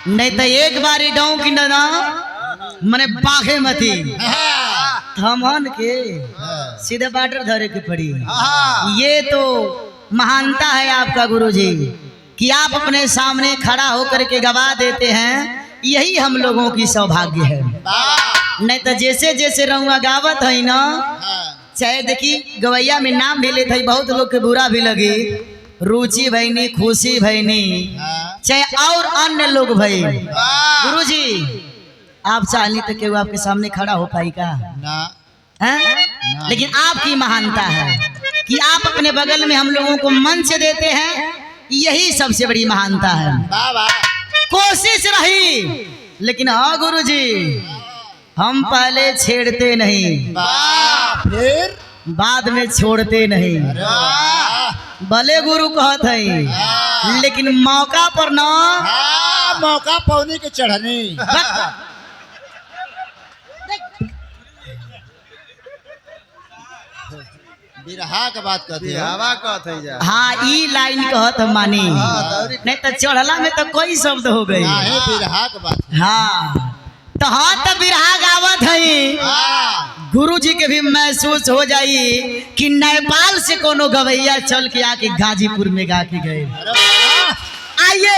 नहीं तो एक बारी डाउ की ना मने बाघे मती थमन के सीधे बाटर धरे के पड़ी। ये तो महानता है आपका गुरुजी कि आप अपने सामने खड़ा होकर के गवा देते हैं। यही हम लोगों की सौभाग्य है। नहीं तो जैसे जैसे रहुआ गावत है ना, चाहे देखी गवैया में नाम भी लेते है, बहुत लोग के बुरा भी लगी, रुचि भैनी, खुशी भैनी, चाहे और अन्य लोग भाई। गुरुजी आप चाहनी तो केवल आपके सामने खड़ा हो पाई का ना? लेकिन आपकी महानता है कि आप अपने बगल में हम लोगों को मंच देते हैं। यही सबसे बड़ी महानता है। कोशिश रही लेकिन हाँ गुरुजी हम पहले छेड़ते नहीं, फिर बाद में छोड़ते नहीं। भले गुरु कहत है लेकिन मौका पर ना, मौका पौनी के चढ़नी। बिरहा के बात कहते हैं। हाँ ई लाइन कहत मानी, नहीं तो चढ़ला में तो कोई शब्द हो गई। बिरहा के बात। हाँ तो हाँ तो बिरहा गावत है। गुरु जी के भी महसूस हो जाई कि नेपाल से कोनो गवैया चल के आके गाजीपुर में गा के गए। आइए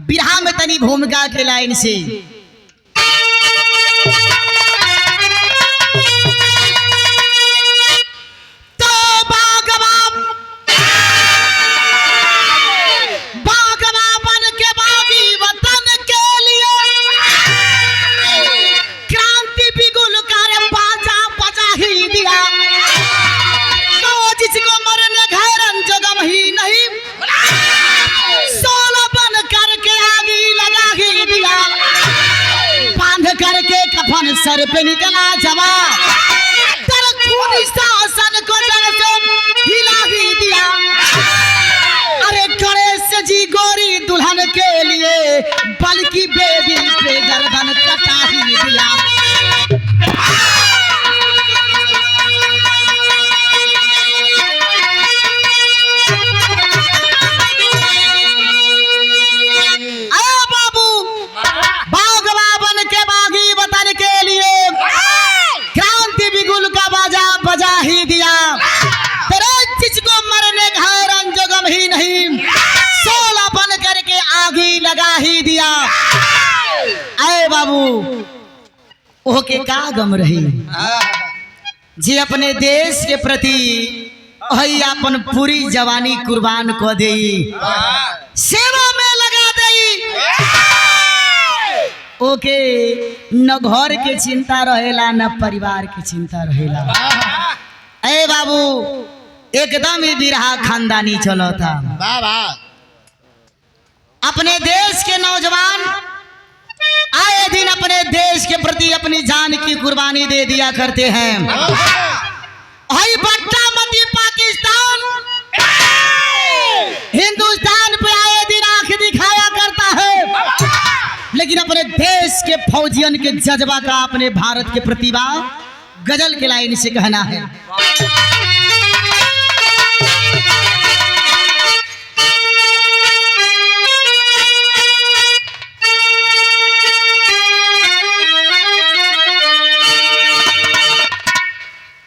बिरहा में तनी भूमिका के लाइन से तो बागवा बन के बागी वतन के लिए क्रांति बिगुल कर बाजा बजा ही दिया। तो जिसको मरने घैरन जगम ही नहीं, कफन सर पे निकला जवा, खूनी शासन को जड़ से हिला ही दिया। अरे गणेश जी गोरी दुल्हन के लिए बल्कि बेबी पे गर्दन कटा ही दिया। लगा ही दिया। आए बाबू ओके का गम रही जी अपने देश के प्रति अपन पूरी जवानी कुर्बान को दे, सेवा में लगा दे। ओके न घर के चिंता रहेला न परिवार के चिंता रहेला। अरे बाबू एकदम ही बिरहा खानदानी चलो था। अपने देश के नौजवान आए दिन अपने देश के प्रति अपनी जान की कुर्बानी दे दिया करते हैं। बट्टामती पाकिस्तान हिंदुस्तान पे आए दिन आंख दिखाया करता है, लेकिन अपने देश के फौजियन के जज्बा का अपने भारत के प्रति गजल के लाइन से कहना है।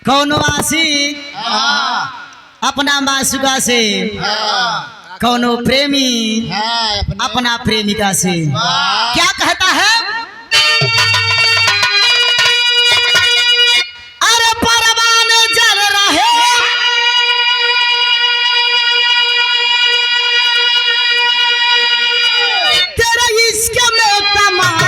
कौनो आशिक अपना मासूका से, कौनो प्रेमी अपना प्रेमिका से क्या कहता है? अरे परवाने जल रहे तेरे इश्क में तमाम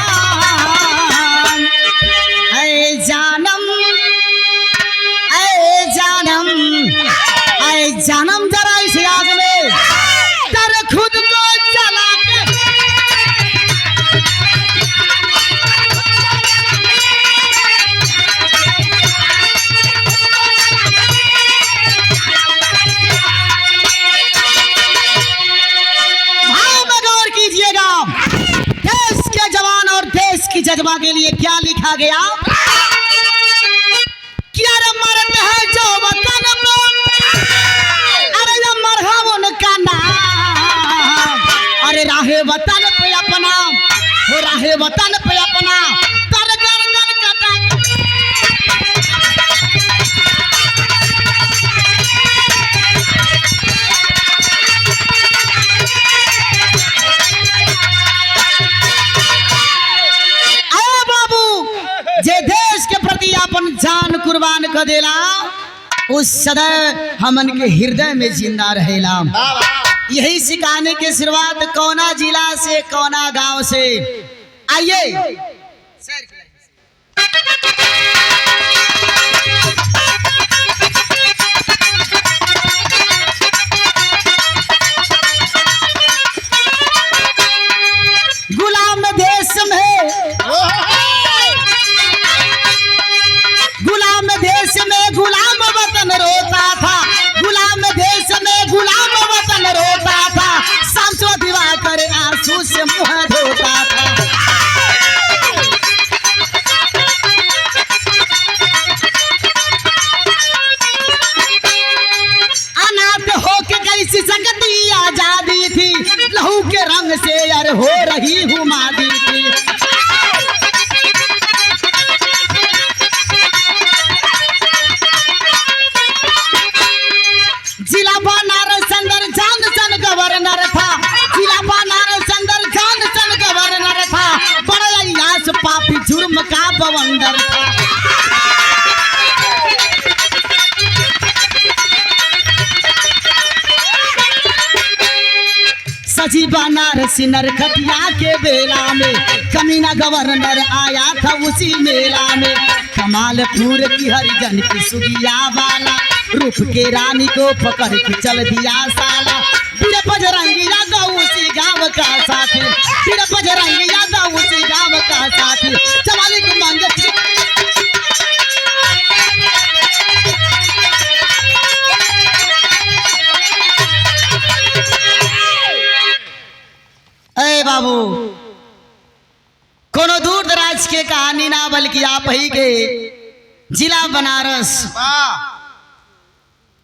जज्बा के लिए क्या लिखा गया? क्या रे मरते हैं जो वतन पे, अरे ये मरहा उनका नाम, अरे राहे वतन पे अपना, हो राहे वतन पे अपना तर गर्दन कटा। जे देश के प्रति अपन जान कुर्बान कर देला उस सदैव हमन के हृदय में जिंदा रहेला। यही सिखाने की शुरुआत कौना जिला से, कौना गांव से। आइए गुलाम देश में, गुलाम देश में गुलाम वतन रोता था, गुलाम देश में गुलाम वतन रोता था, शामसो दिवाकर आंसू से मुंह धोता था। अनाथ होके कैसी सकती आजादी थी, लहू के रंग से यार हो रही हुमादी थी। जिला बनारस अंदर जानसन गवर्नर था, जिला बनारस अंदर जानसन गवर्नर था, बड़ा इलास पापी जुर्म का बवंडर था। सजी बनारसी नरकटिया के बेला में कमीना गवर्नर आया था उसी मेला में। कमालपुर की हरिजन की सुगिया वाला रूप के रानी को पकड़ के चल दिया साला। फिर बजरंगी यादव उसी गांव का साथी, फिर बजरंगी यादव उसी गांव का साथी। चवाली को मांगे ए बाबू, कोनो दूर दराज के कहानी ना बल्कि आप ही के जिला बनारस।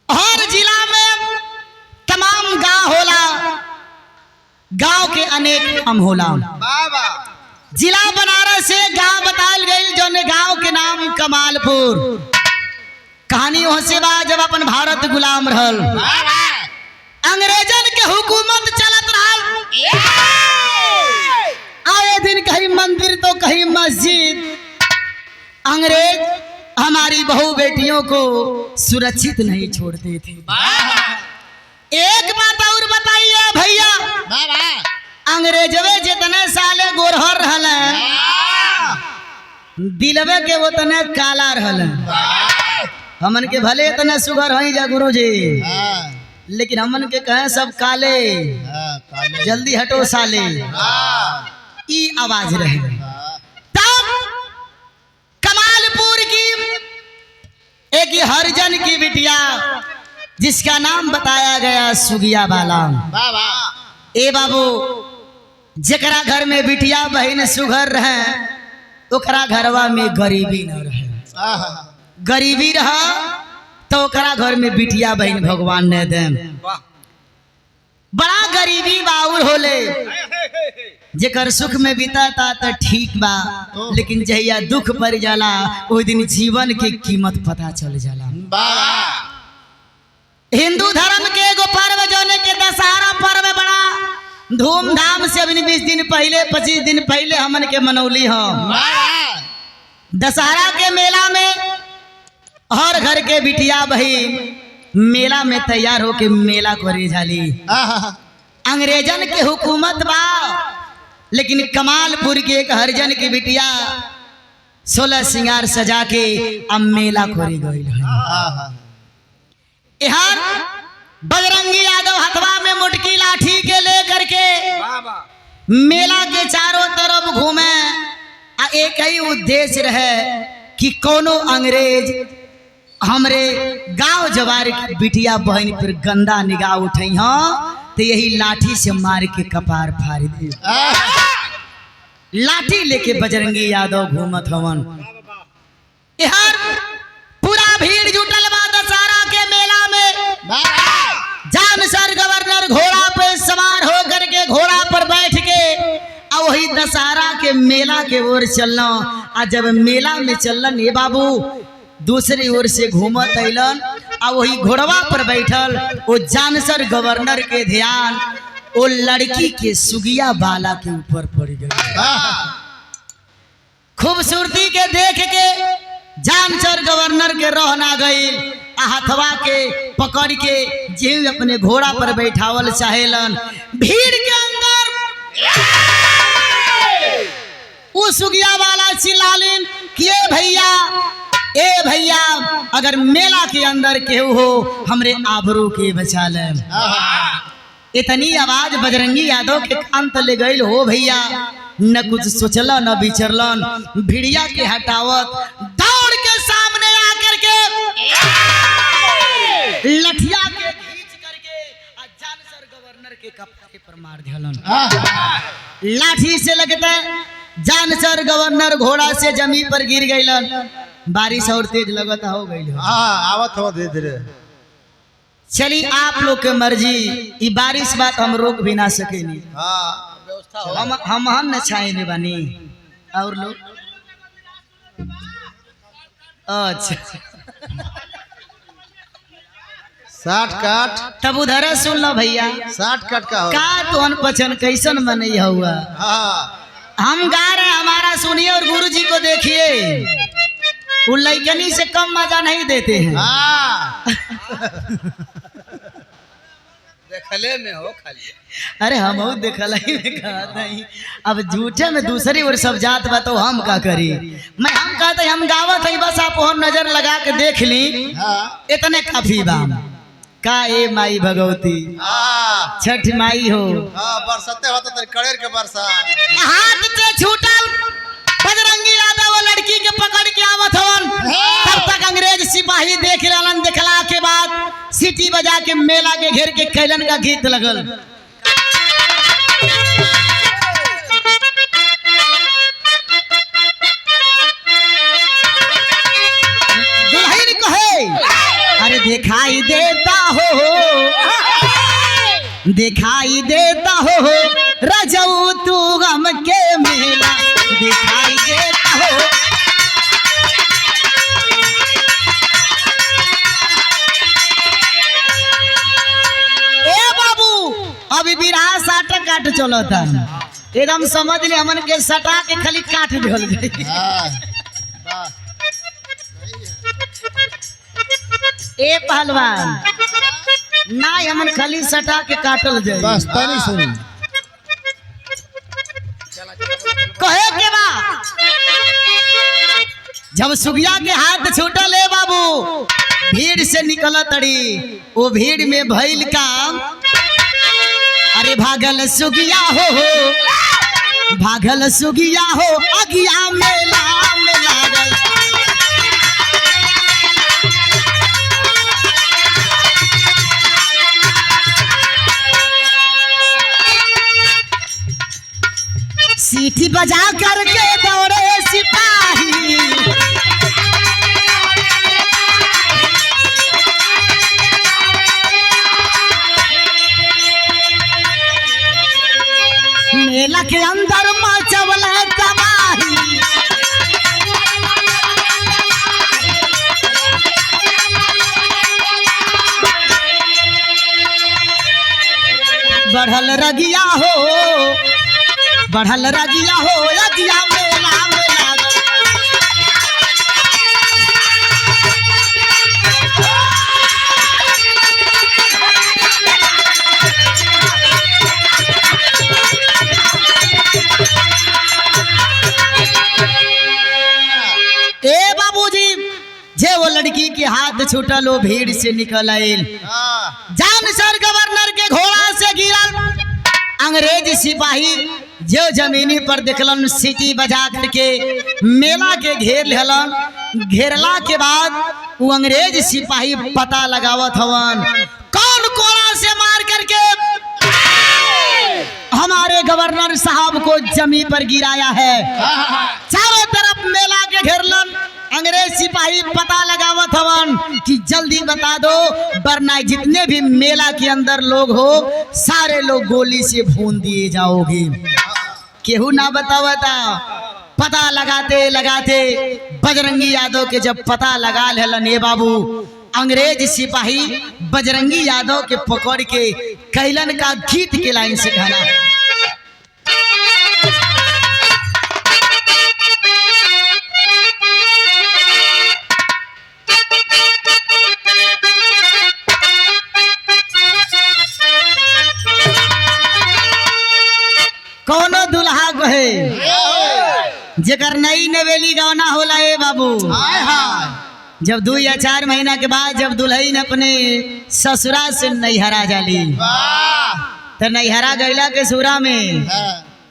हर जिला में तमाम गांव होला, गांव के अनेक नाम होला। जिला बनारस से गांव बताल गई जो गांव के नाम कमालपुर। कहानी हो से बा जब अपन भारत गुलाम रहल, अंग्रेजन के हुकूमत चलत रहल। आए दिन कहीं मंदिर तो कहीं मस्जिद। अंग्रेज हमारी बहू बेटियों को सुरक्षित नहीं छोड़ते थे। एक बात और बताइए भैया, अंग्रेजवे जितने साले गोरहर रहल, दिलवे के उतने काला रहल। हमन के भले इतने सुगर हो जा गुरु जी, लेकिन हमन के कहे सब काले, जल्दी हटो साले, ई आवाज रहे। तब कमालपुर की एक हरिजन की बिटिया जिसका नाम बताया गया सुगिया बाला। ए बाबू, जकरा घर में बिटिया बहन सुघर रहे ओकरा घरवा में गरीबी न रहे। गरीबी रहा तो ओकरा घर में बिटिया बहन भगवान ने दे। बड़ा गरीबी बाउर होले, जेकर सुख में बीताता तो ठीक बा, लेकिन जहिया दुख पड़ जाला उस दिन जीवन के कीमत पता चल जाला। हिंदू धर्म के एगो पर्व जोने के दशहरा पर्व बड़ा धूमधाम से अभी 20 दिन पहले 25 दिन पहले हमन के मनौली हो। दशहरा के मेला में हर घर के बिटिया बहन मेला में तैयार होके मेला करे जाली। अंग्रेजन के हुकूमत बा, लेकिन कमालपुर के एक हरिजन की बिटिया 16 सिंगार सजा के अब मेला करे गई। यहाँ बजरंगी यादव हथवा में मुटकी लाठी के लेकर के मेला के चारों तरफ घूमे। एक ही उद्देश्य रहे कि कोनो अंग्रेज हमरे गांव जवार की बिटिया बहन पर गंदा निगाह उठाई तो यही लाठी से मार के कपार फाड़ दे। लाठी लेके बजरंगी यादव घूमत हवन। यार पूरा भीड़ जुटल बा दशहरा के मेला में। जानसर गवर्नर घोड़ा पे सवार होकर के घोड़ा पर बैठ के आ वही दशहरा के मेला के ओर चलना। आ जब मेला में चलन ये बाबू दूसरी ओर से घूमत अलन आ वही घोड़वा पर बैठल वो जानसर गवर्नर के ध्यान वो लड़की के सुगिया बाला के ऊपर पड़ गई। खूबसूरती के देख के जानसर गवर्नर के रह ना गई। हथवा के पकड़ के जीव अपने घोड़ा पर बैठावल चाहेलन। भीड़ के अंदर वो सुगिया वाला चिल्लालिन कि ए भैया अगर मेला के अंदर केहू हो हमरे आबरू के बचा ले। इतनी आवाज बजरंगी यादव के कान तले गईल हो भैया। न कुछ सोचला न विचरलन। भिड़िया के हटावत दौड़ के सामने आकर के लठिया के खींच करके जानसर गवर्नर के कपड़े पर मार दिहलन। लाठी से लगते जानसर गवर्नर घोड़ा से जमीन पर गिर गईलन। बारिश और तेज लगता हो गई। आवत हो धीरे धीरे। चली आप लोग के मर्जी। ये बारिश बात हम रोक भी ना सकेनी। हम न छाए में बनी और लोग अच्छा 60 काट तब उधर सुन लो भैया। 60 काट का हो का तो अनपचन कैसन मनई हुआ। हम गा रहे हमारा सुनिए और गुरु जी को देखिए। वो लैकनी से कम मजा नहीं देते हैं। देखले में हो खाली। अरे हम देखल नहीं। अब झूठे में दूसरी ओर सब जात बा तो हम का करी। मैं हम कहते हम गावत है बस आप और नजर लगा के देख ली। इतने काफी बा का ए माई भगवती छठ माई हो। बरसते होता तेरे कड़ेर के बरसा। हाथ से छूटल बजरंगी यादव वो लड़की के पकड़ के आवत हवन। तब तक अंग्रेज सिपाही देख लेलन। देखला के बाद सीटी बजा के मेला के घेर के कैलन का गीत लगल। दुल्हन कहे अरे दिखाई देता हो रजऊ तू गम के मेला दिखाई देता हो। ए बाबू अभी बिरहा साटा काट चलता एकदम समझ ले हमन के सटा के खाली काट दिहल जाई। ए पहलवान ना हमन खाली सटा के काटल जाई। बस तनी सुनी कहे के बा जब सुगिया के हाथ छूटल है बाबू भीड़ से निकल तड़ी। वो भीड़ में भइल काम अरे भागल सुगिया हो अगिया मेला में लागल। सीटी बजा करके दौड़े सिपाही मेला के अंदर मचवल तबाही। बढ़ल रगिया हो अगिया मेला में लागल। ए बाबूजी जे वो लड़की के हाथ छूटल वो भीड़ से निकल आयल। जानसर गवर्नर के घोड़ा से गिरल। अंग्रेज सिपाही जो जमीनी पर देखलन सीटी बजा करके मेला के घेर लेलन। घेरला के बाद वो अंग्रेज सिपाही पता लगावत हवन कौन कोड़ा से मार करके हमारे गवर्नर साहब को जमी पर गिराया है। चारों तरफ मेला के घेरलन, अंग्रेज सिपाही पता लगावत हवन कि जल्दी बता दो वरना जितने भी मेला के अंदर लोग हो सारे लोग गोली से भून दिए जाओगे। केहू ना बतावता। पता लगाते लगाते बजरंगी यादव के जब पता लगा लेलन ए बाबू, अंग्रेज सिपाही बजरंगी यादव के पकड़ के कैलन का गीत के लाइन से गाना। कौनो दुल्हा कहे जेकर नई नवेली गौना होला ए बाबू, जब 2 या 4 महीना के बाद जब दुल्हन अपने ससुरा से नैहरा जाली तो नैहरा गैला के सुरा में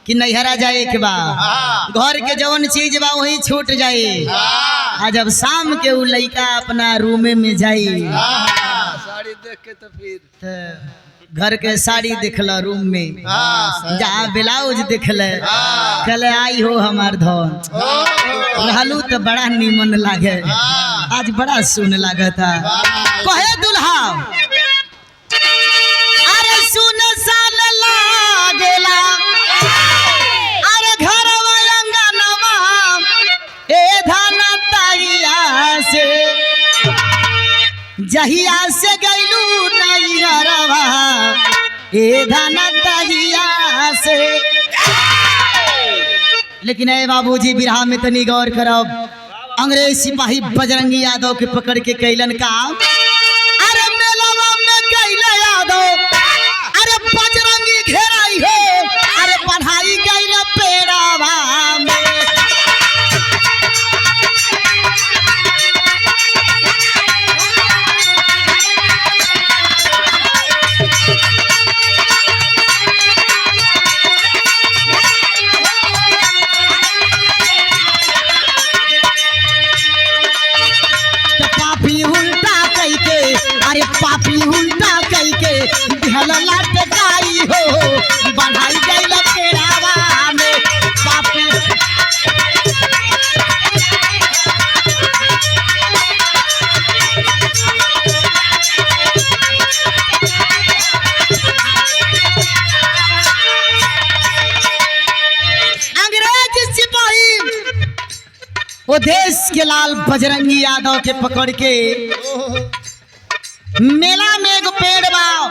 कि नैहरा जाए के बाद घर के जौन चीज बा वही छूट जाए। आ जब शाम के उ लड़का अपना रूमे में जाई साड़ी देख के तो फिर घर के साड़ी दिखला रूम में, जहाँ ब्लाउज दिखले कले आई हो हमार धन रहलू तो बड़ा नीमन लागे, आज बड़ा सुन लागता। कहे दुल्हा अरे सुन साल लागेला, अरे घर अंगनवा ए धन ताइया से जहिया से गैलू नैहरवा ए धन तहिया से। लेकिन ए बाबूजी बिरहा में तनी गौर करब, अंग्रेज सिपाही बजरंगी यादव के पकड़ के कैलन काम। अरे मेलवा में कैला यादव, अरे बजरंगी घेराई हो, अरे पढ़ाई कैला पेड़ावा में। पापी उल्टा कई के दिहल लटकाई हो, बढ़ाई गई पेड़ावा में पापी। अंग्रेज सिपाही वो देश के लाल बजरंगी यादव के पकड़ के मेला में एगो पेड़ बा,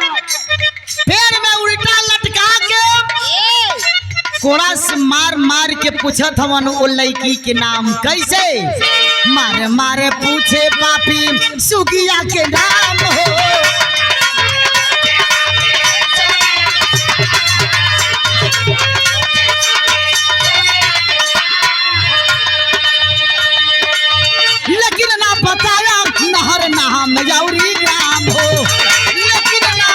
पेड़ में उल्टा लटका के कोड़ा से मार मार के पूछत हवन ओ लड़की के नाम कैसे। मारे मारे पूछे पापी सुगिया के नाम हो। लेकिन ना बताया नहर नाम यौरी राम हो। लेकिन ना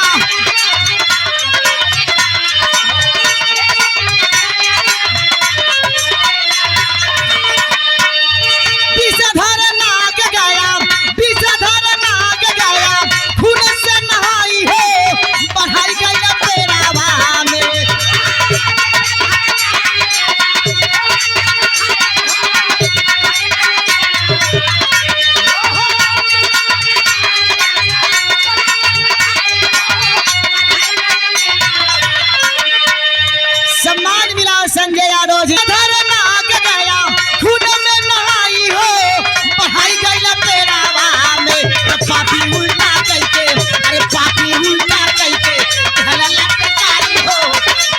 विषधर नाग गया, विषधर नाग गया, खून से नहाई हो, बढ़ाई गई पेड़ावा में। सम्मान मिला संजय यादव जी। धर नाग गया, खून में नहाई हो, बढ़ाई गई पेड़ावा में। पापी उल्टा करके, अरे पापी उल्टा करके दिहल लटकाई हो,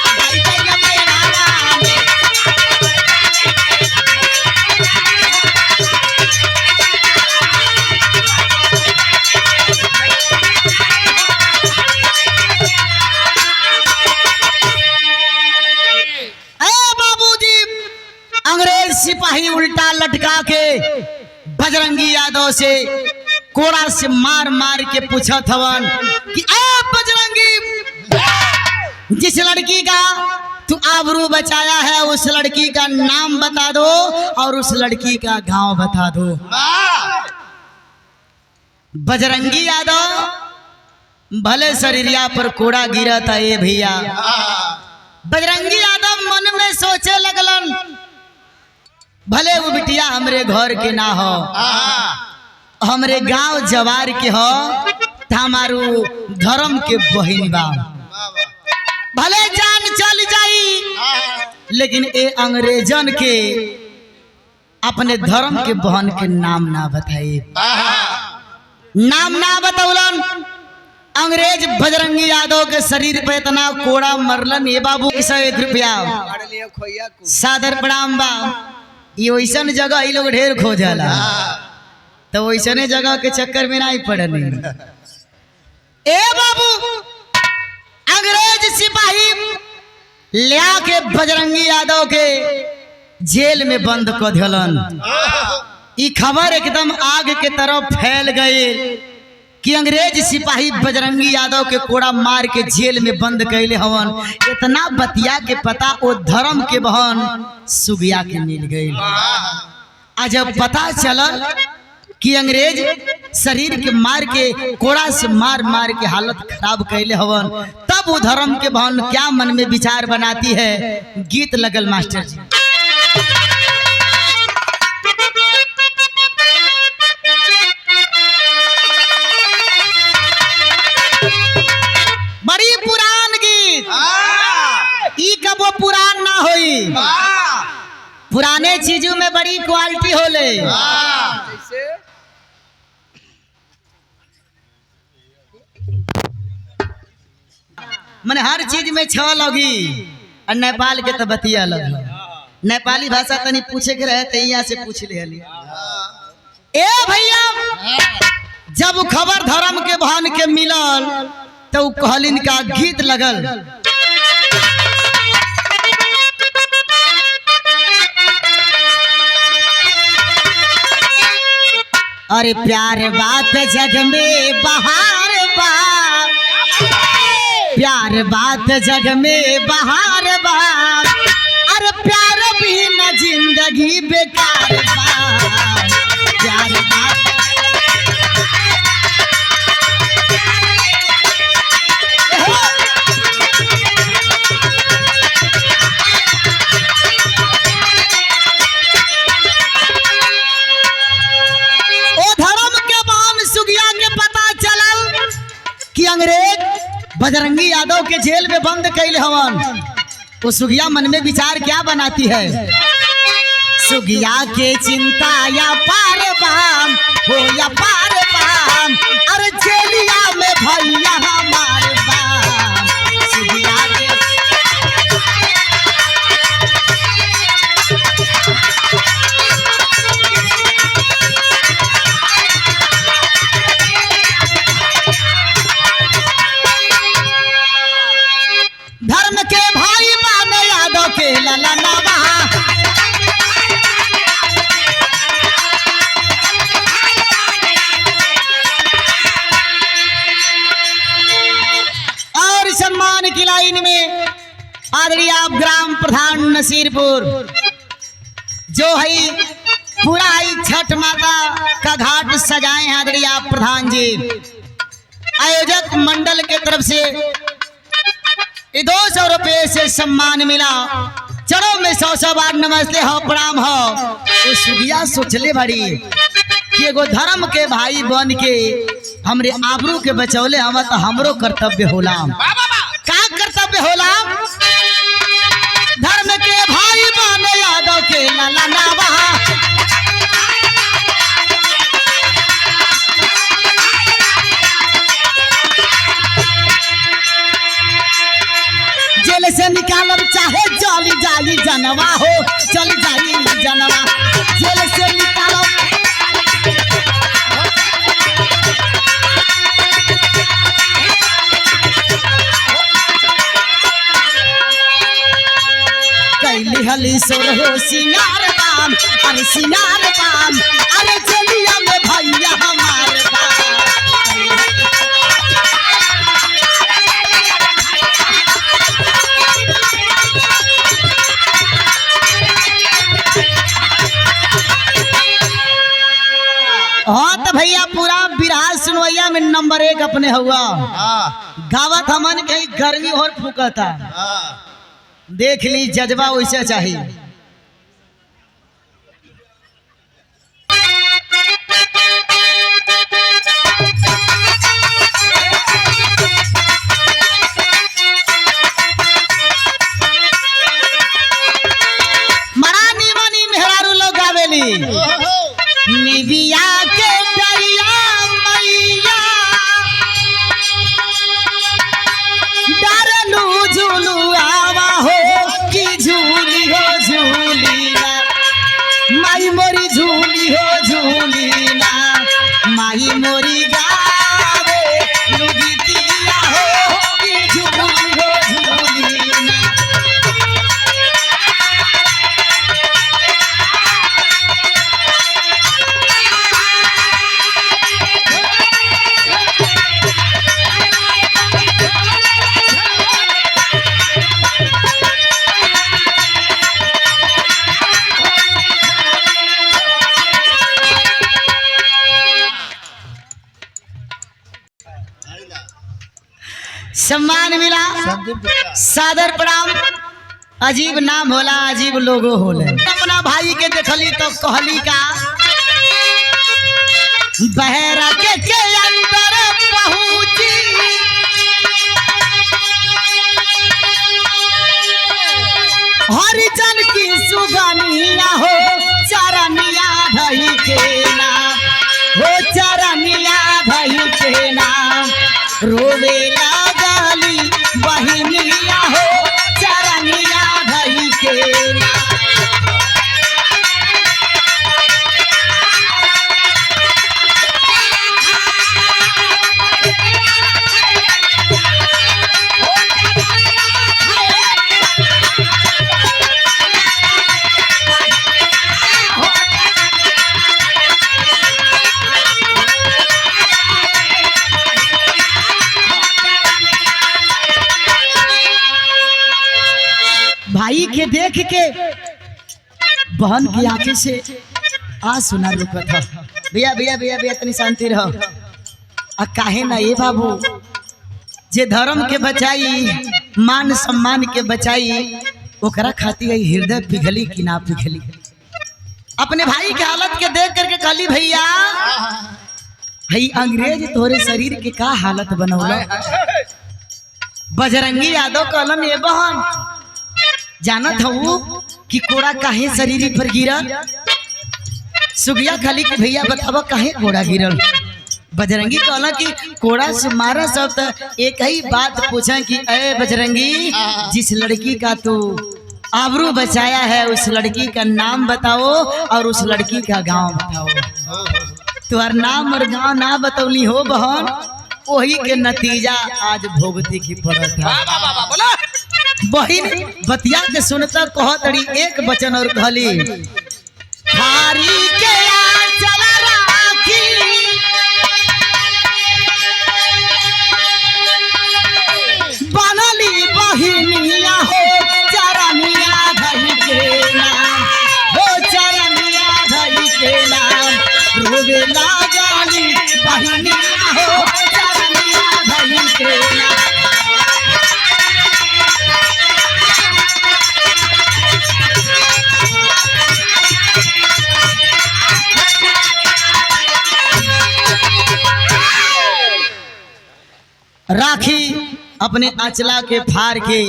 बढ़ाई गई पेड़ावा में। अंग्रेज सिपाही उल्टा लटका के बजरंगी यादव से कोड़ा से मार मार के पूछत हवन कि ए बजरंगी, जिस लड़की का तू आबरू बचाया है उस लड़की का नाम बता दो और उस लड़की का गांव बता दो। बजरंगी यादव भले शरीरिया पर कोड़ा गिरा था ए भैया, बजरंगी यादव मन में सोचे लगलन, भले वो बिटिया हमरे घर के ना हो, हमरे गांव जवार के हो, हमारू धर्म के बहिन बा, भले जान चल जाई लेकिन ए अंग्रेजन के अपने धर्म के बहन के नाम ना बताई। नाम ना बतौलन। अंग्रेज बजरंगी यादव के शरीर पे इतना कोड़ा मरलन, ये बाबू 101 रुपया सादर प्रणाम बा। ये वैसन जगह ही लोग ढेर खोजला, तो वैसने जगह के चक्कर में नहीं पड़नी। ए बाबू अंग्रेज सिपाही ले के बजरंगी यादव के जेल में बंद कर दिलन। ये खबर एकदम आग के तरफ फैल गई कि अंग्रेज सिपाही बजरंगी यादव के कोड़ा मार के जेल में बंद कैले हवन। इतना बतिया के पता वो धर्म के बहन सुगिया के मिल गई। आज जब पता चलल कि अंग्रेज शरीर के मार के कोड़ा से मार मार के हालत खराब कैले हवन, तब वो धर्म के बहन क्या मन में विचार बनाती है। गीत लगल मास्टर जी। बड़ी पुरान गीत, ई कब वो पुरान ना होई। पुराने चीजों में बड़ी क्वालिटी होले। मैंने हर चीज में छ लगी। और नेपाल के तो बतिया लग, नेपाली भाषा तनी पूछे के रहे तो यहाँ से पूछ ले। ए भैया जब खबर धर्म के बहन के मिलल तो कहलिन का गीत लगल। अरे प्यार बात जग में बहार बा, प्यार बात जग में बहार बा, अरे प्यार भी न जिंदगी बेकार बा। प्यार बात कि अंग्रेज बजरंगी यादव के जेल में बंद कैले हवन। वो सुगिया मन में विचार क्या बनाती है। सुगिया के चिंता या पार बाम हो या पार बाम, अरे जेलिया में भैया हमार बाम। सुगिया के धर्म के भाई मान यादव के ललनवा, और सम्मान की लाइन में आदरणीय ग्राम प्रधान नसीरपुर जो है पूरा ही छठ माता का घाट सजाए हैं आदरणीय प्रधान जी। आयोजक मंडल के तरफ से 200 रुपये से सम्मान मिला। चलो में 100 बार नमस्ते हो प्रणाम हो। वो सुगिया सोचले बड़ी कि एगो धर्म के भाई बन के हमरे आबरू के बचौले हम तो हमरो कर्तव्य होला। का कर्तव्य होला? धर्म के भाई बन यादव के ललनवा, जेल से निकालब चाहे चली जाई जनवा हो, चली जाई जनवा, जेल से निकालब। कैली हली सोर हो सिंगार बाम, अरे सिंगार बाम, अरे जेलिया में भैया हमार बाम। हाँ तो भैया पूरा बिरहा सुनवैया में नंबर 1 अपने हुआ। गावत हमन के गर्मी और फूकता। देख ली जज्बा वैसे चाहिए। बड़ा निमनी मेहरारू लोग गावेली निबिया के डरिया मैया डरलू झूलू आवा हो कि झूली हो झूली ना माई मोरी झूली हो झूली ना माई मोरी गावे लुगीतिया हो कि झूली हो झूली ना। सम्मान मिला, सादर प्रणाम। अजीब नाम होला, अजीब लोगो होले। अपना भाई के देखली तो कहली का बहरा के अंदर पहुंची हरिजन की सुगनिया हो चरनिया धई के ना हो चरनिया धई के ना रोवे लागली बहिनिया हो चरनिया धई के ना। भाई के देख के बहन की आंखें से आ सुना रुका था। भैया भैया भैया भैया तनी शांति रहो। आ काहे ना ये बाबू जे धर्म के बचाई मान सम्मान के बचाई ओकरा खाती है हृदय पिघली कि ना पिघली। अपने भाई के हालत के देख करके कहली भैया हई अंग्रेज तोरे शरीर के का हालत बनौला। बजरंगी यादव कहलन ये बहन जानत हूँ कि कोड़ा काहे शरीर पर गिरल। सुगिया खाली के भैया बतावा काहे कोड़ा गिरल। बजरंगी कहला कि कोड़ा से मारा सब तो एक ही बात पूछा कि अरे बजरंगी जिस लड़की का तू आबरू बचाया है उस लड़की का नाम बताओ और उस लड़की का गांव बताओ। तुम्हार नाम और गांव ना बतौली हो बहन वही के नतीजा आज भोगते की पड़त है। बहिन बतिया के सुनता कहतड़ी एक वचन और कहली थारी के आंचल राखी बनली बहिनिया हो चरनिया धई के नाम हो चरनिया धई के नाम रोवे लागली बहिनिया हो चरनिया धई के नाम। राखी अपने आंचला के फाड़ के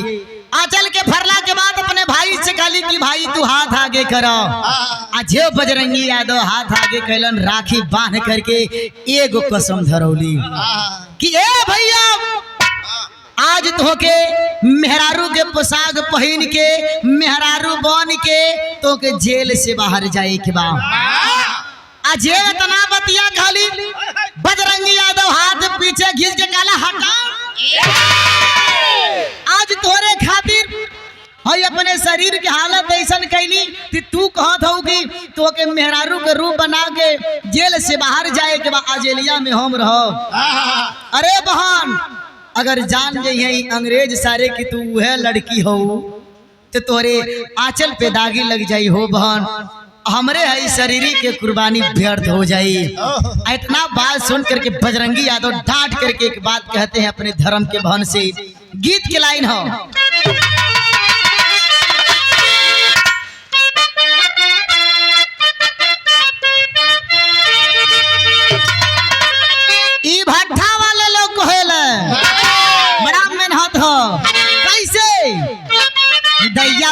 आंचल के फरला के बाद अपने भाई से कहली कि भाई तू हाथ आगे करो। आज बजरंगी यादव हाथ आगे कैलन राखी बांध करके एगो कसम धरौली कि ए भैया आज तो के मेहरारू के पोशाक पहन के मेहरारू बन के तो के जेल से बाहर जाए के बा। आज तना बतिया खाली बजरंगी यादव हाथ पीछे घिस के काला हटा आज तोरे खातिर हई अपने शरीर के हालत ऐसा कैली कि तू कहत हो कि तो के मेहरारू के रूप बना के जेल से बाहर जाए के बाद जेलिया में हम रहो। अरे बहन अगर जान जाइए अंग्रेज सारे की तू वह लड़की हो तो तोरे आंचल पे दागी लग जाई हो बहन हमरे है शरीर के कुर्बानी व्यर्थ हो जाई। इतना बात सुन करके बजरंगी यादव डांट करके एक बात कहते हैं अपने धर्म के बहन से। गीत के लाइन हो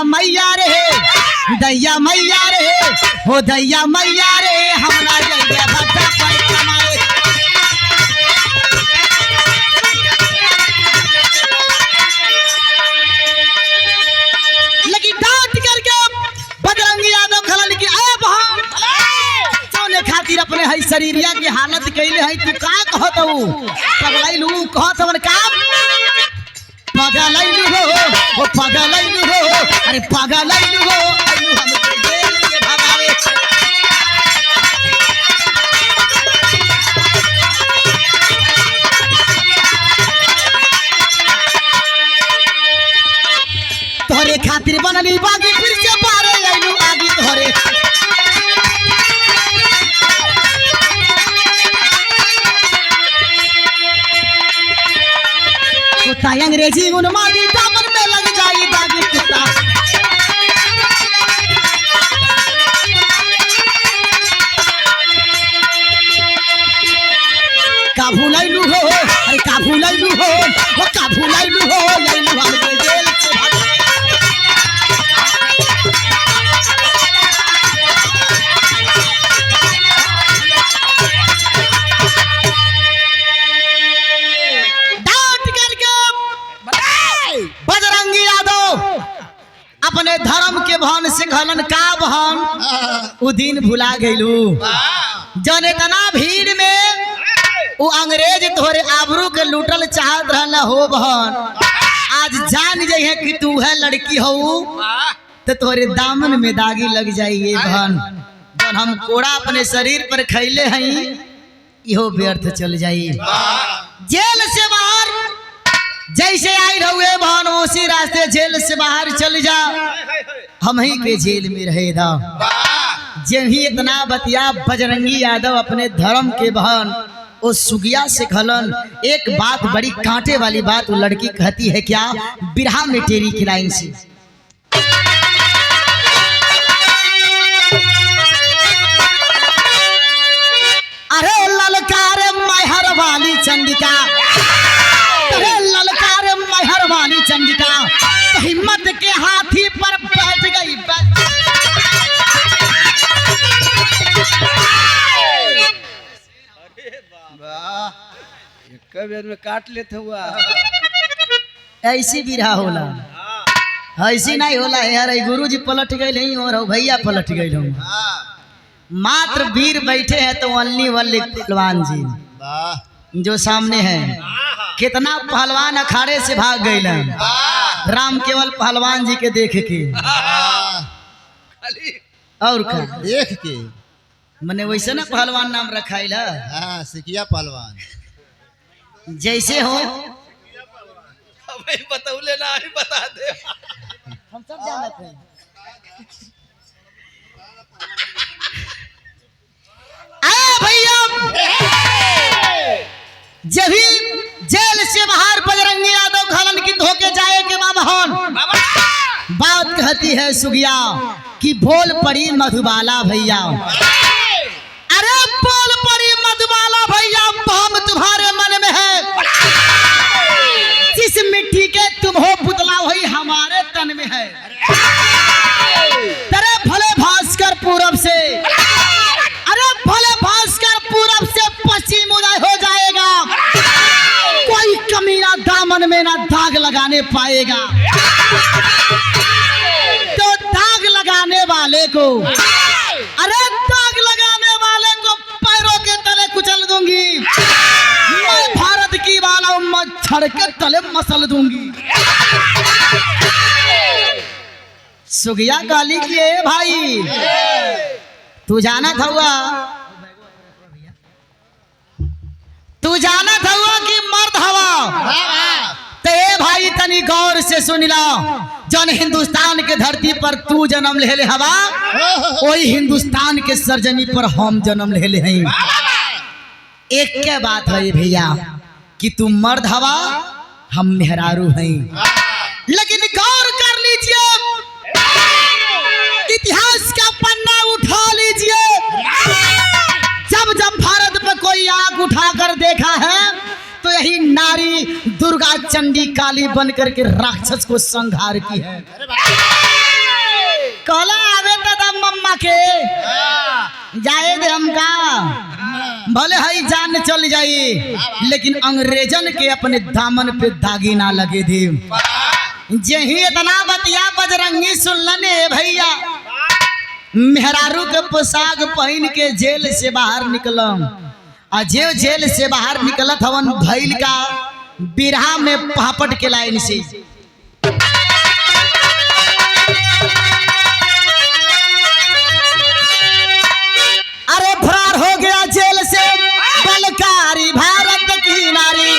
मैया रे दैया मैया रे हो दैया मैया रे हमरा जइया भट्टा पर कमाए। लेकिन डांट करके बजरंगी यादव खलन की ए बहन सोने खातिर अपने हई शरीरिया की हालत कैले हई तू का कहत हूं पगलैलू कहत हमन का पगलैलू हो पगलैलू हो अरे पगलैलू हो अइलू हमके जेल से भगावे। तोहरे खातिर बनली बागी फिर से पारे अइलू आगी तोहरे कुत्ता अंग्रेजी उन्मादी दामन में लग जाई दागी कुत्ता। काबू लैलू हो अरे काबू लैलू हो वो काबू लैलू हो लैलू हमके जेल से भगा। बजरंगी यादव अपने धर्म के भान से घलन का भान उ दिन भुला गइलू जन इतना भीड़ में वो अंग्रेज तोहरे आबरू के लूटल चाहत रहल हो बहन आज जान जाइए कि तू है लड़की हो तो तोहरे दामन में दागी लग जाइए बहन जन हम कोड़ा अपने शरीर पर खैले हई इहो व्यर्थ चल जाई। जेल से बाहर जैसे आई रहुए बहन उसी रास्ते जेल से बाहर चल जा हम ही के जेल में रहे दा। जब ही इतना बतिया बजरंगी यादव अपने धर्म के बहन उस सुगिया से खलन एक बात बड़ी कांटे वाली बात वो लड़की कहती है क्या बिरहा में तेरी की लाइन से अरे ललकार मैहर वाली चंडिका अरे ललकार मैहर वाली चंडिका तो हिम्मत के हाथी पर बैठ गई। एक बेर में काट लेते हुआ ऐसी बिरहा होला ऐसी नहीं होला यार गुरुजी पलट गए नहीं और भैया पलट गए हूँ मात्र वीर बैठे हैं तो ओनली वल्ली पहलवान जी जो सामने हैं कितना पहलवान अखाड़े से भाग गए राम केवल पहलवान जी के देख के और क्या देख के मैंने वैसे ना पहलवान नाम रखा है सिकिया पहलवान जैसे हो बतौले ना बता दे हम सब जानते हैं। भैया जब ही जेल से बाहर बजरंगी यादव घलन की धोके जाए के बाबहन बात कहती है सुगिया कि बोल पड़ी मधुबाला भैया अरे बोल पड़ी मधुबाला भैया हम तुम्हारे मन में है जिस मिट्टी के तुम हो पुतला वही हमारे तन में है। तेरे भले भास्कर पूरब से अरे भले भास्कर पूरब से पश्चिम उदय हो जाएगा कोई कमीना दामन में ना दाग लगाने पाएगा। तो दाग लगाने वाले को अरे दाग लगाने वाले को पैरों के तले कुचल दूंगी मैं भारत की वाला मच्छर के तले मसल दूंगी। सुगिया गाली किए भाई तू जाना था कि मर्द हवा ते भाई तनी गौर से सुन ला जन हिंदुस्तान के धरती पर तू जन्म ले ले हवा वही हिंदुस्तान के सरजमी पर हम जन्म ले ले हैं। एक क्या बात है भैया कि तू मर्द हवा हम मेहरारू हैं लेकिन गौर कर लीजिए इतिहास का पन्ना उठा लीजिए जब जब भारत में कोई आग उठाकर देखा है तो यही नारी दुर्गा चंडी काली बनकर के राक्षस को संहार की है। पाके जाए दे हमका, भले हई जान चल जाई लेकिन अंग्रेजन के अपने दामन पे दागी ना लगे थे। यही इतना बतिया बजरंगी सुनलन भैया, मेहरारू के पोशाक पहन के जेल से बाहर निकलम। आ जेल से बाहर निकलत हवन भैल का बिरहा में पापट के लाइन से। अरे फरार हो गया जेल से बलकारी भारत की नारी।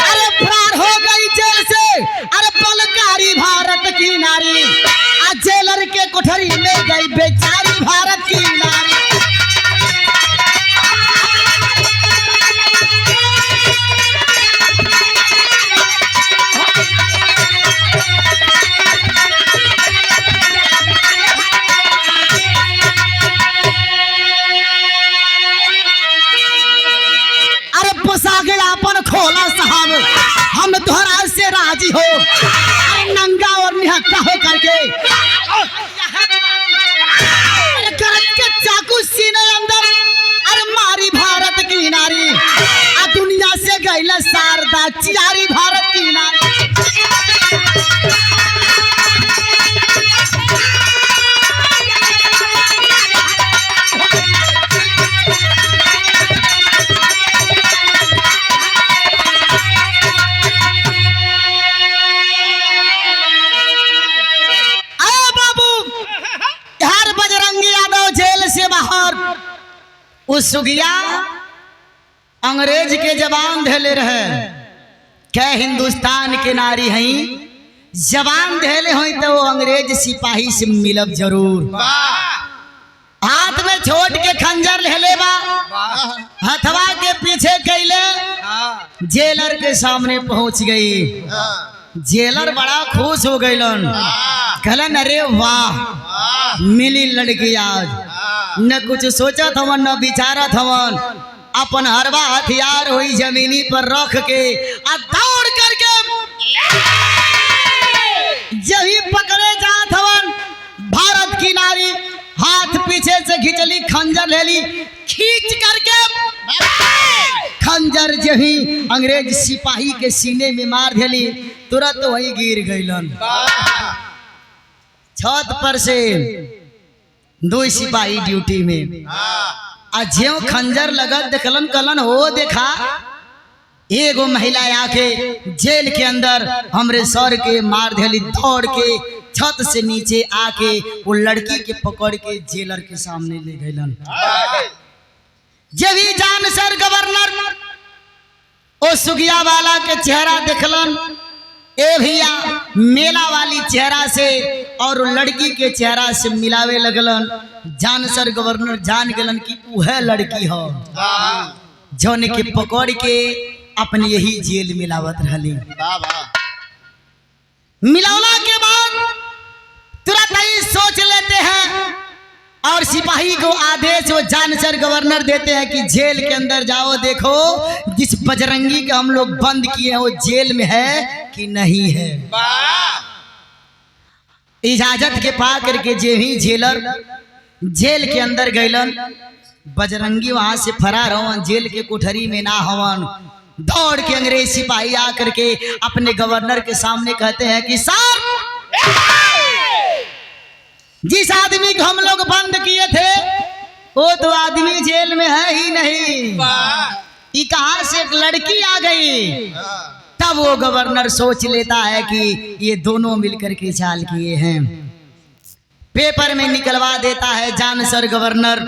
अरे फरार हो गई जेल से, अरे बलकारी भारत की नारी। आज जेलर के कोठरी में गई बेचारी भारत की नारी। अपन खोला साहब, हम तोहरा से राजी हो, नंगा और निहत्था हो करके करत के चाकू सीने अंदर, अरे मारी भारत की नारी। आ दुनिया से गईला शारदा चियारी भारत की नारी। उस सुगिया अंग्रेज के जबान धेले रहे, क्या हिंदुस्तान के नारी हई, जबान धेले हुई तो वो अंग्रेज सिपाही से मिलब जरूर। हाथ में छोट के खंजर ले बा, हथवा के पीछे कैले जेलर के सामने पहुंच गई। जेलर बड़ा खुश हो गईलन, कहलन अरे वाह मिली लड़की आज। न कुछ सोचा थवन न विचारा थवन, अपन हरवा हथियार हुई जमीनी पर रख के आ दौड़ करके जही पकड़े जात हवन भारत की नारी। हाथ पीछे से खिंचली, खंजर ले ली, खींच करके खंजर जही अंग्रेज सिपाही के सीने में मार देली, तुरंत वही गिर गईलन। छत पर से दो सिपाही ड्यूटी में ज्यों खंजर लगत देखलन, कलन हो देखा एगो महिला आके जेल के अंदर हमरे सर के मार देली। दौड़ के छत से नीचे आके वो लड़की के पकड़ के जेलर के सामने ले गईलन। जब ही जान सर गवर्नर ओ सुगिया वाला के चेहरा देखलन, ए भैया मेला वाली चेहरा से और लड़की के चेहरा से मिलावे लगलन। जान सर गवर्नर जान गलन कि वह लड़की हो जौन के पकड़ के अपने यही जेल मिलावत रहली। मिलावला के बाद तुरंत ही सोच लेते हैं और सिपाही को आदेश वो जान सर गवर्नर देते हैं कि जेल के अंदर जाओ, देखो जिस बजरंगी को हम लोग बंद किए हैं वो जेल में है कि नहीं है। इजाजत के पा करके जे ही जेलर जेल के अंदर गईलन, बजरंगी वहां से फरार हवन, जेल के कोठरी में ना हवन। दौड़ के अंग्रेज सिपाही आकर के अपने गवर्नर के सामने कहते हैं कि सर जिस आदमी को हम लोग बंद किए थे वो तो आदमी जेल में है ही नहीं, ये कहां से एक लड़की आ गई। तब वो गवर्नर सोच लेता है कि ये दोनों मिलकर के चाल किए हैं। पेपर में निकलवा देता है जान सर गवर्नर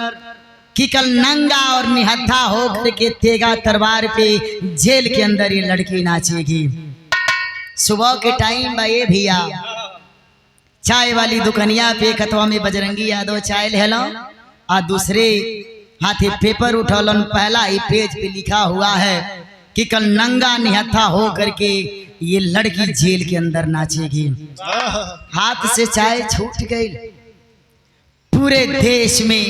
कि कल नंगा और निहत्था होकर के तेगा तलवार पे जेल के अंदर ये लड़की नाचेगी। सुबह के टाइम भाई भैया चाय वाली दुकनिया पे खतवा में बजरंगी यादव चाय लेलो और दूसरे हाथे पेपर उठौलन। पहला ही पेज पे लिखा हुआ है कि कल नंगा निहत्था हो करके ये लड़की जेल के अंदर नाचेगी। हाथ से चाय छूट गई। पूरे देश में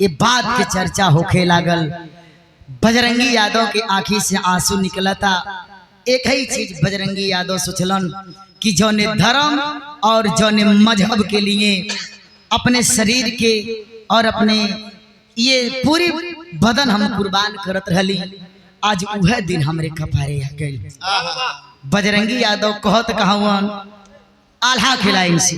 ये बात की चर्चा होके लागल। बजरंगी यादव की आंखी से आंसू निकलता। एक ही चीज बजरंगी यादव सोचलन कि जौने धर्म और जौने मजहब के लिए अपने शरीर के और अपने ये पूरी बदन हम कुर्बान करत रहली। आज वह दिन हमरे कपारे आ गई। बजरंगी यादव कहत कहवन आल्हा खिलाई से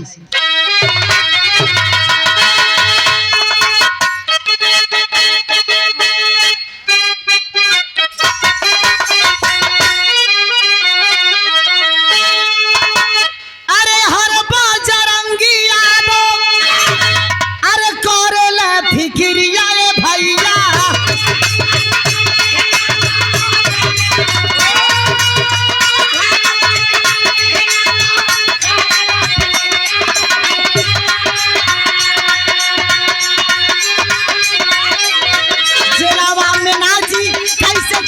कैसे